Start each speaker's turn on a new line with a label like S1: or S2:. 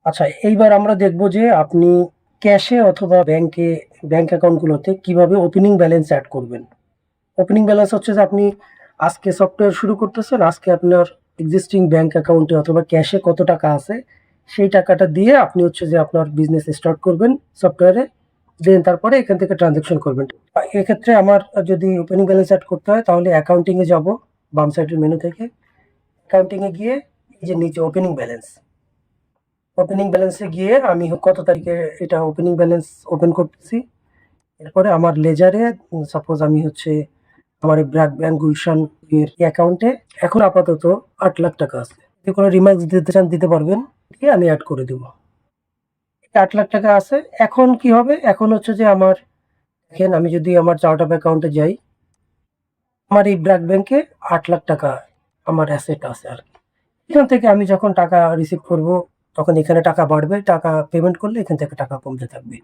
S1: আচ্ছা, এইবার আমরা দেখব যে আপনি ক্যাশে অথবা ব্যাংক অ্যাকাউন্টগুলোতে কিভাবে ওপেনিং ব্যালেন্স এড করবেন। ওপেনিং ব্যালেন্স হচ্ছে যে আপনি আজকে সফটওয়্যার শুরু করতেছেন, আজকে আপনার এক্সিস্টিং ব্যাংক অ্যাকাউন্টে অথবা ক্যাশে কত টাকা আছে, সেই টাকাটা দিয়ে আপনি হচ্ছে যে আপনার বিজনেস স্টার্ট করবেন সফটওয়্যারে। দেন তারপরে এখান থেকে ট্রান্সেকশন করবেন। এক্ষেত্রে আমার যদি ওপেনিং ব্যালেন্স এড করতে হয় তাহলে অ্যাকাউন্টিং এ যাব, বাম সাইডের মেনু থেকে। অ্যাকাউন্টিং এ গিয়ে এই যে নিচে ওপেনিং ব্যালেন্স, ওপেনিং ব্যালেন্সে গিয়ে আমি কত তারিখে এটা ওপেনিং ব্যালেন্স ওপেন করতেছি। এরপরে আমার লেজারে সাপোজ আমি হচ্ছে আমার এই ব্র্যাক ব্যাংক গুলশান এর অ্যাকাউন্টে এখন আপাতত ৮ লাখ টাকা আছে। যদি কোনো রিমার্কস দিতে চান দিতে পারবেন, দিয়ে আমি অ্যাড করে দেব। ৮ লাখ টাকা আছে। এখন কি হবে? এখন হচ্ছে যে আমার দেখেন আমি যদি আমার চার্ট অফ অ্যাকাউন্টে যাই, আমার এই ব্র্যাক ব্যাংকে ৮ লাখ টাকা আমার অ্যাসেট আছে আর কি। এখান থেকে আমি যখন টাকা রিসিভ করব তখন এখানে টাকা বাড়বে, টাকা পেমেন্ট করলে এখান থেকে টাকা কমতে থাকবে।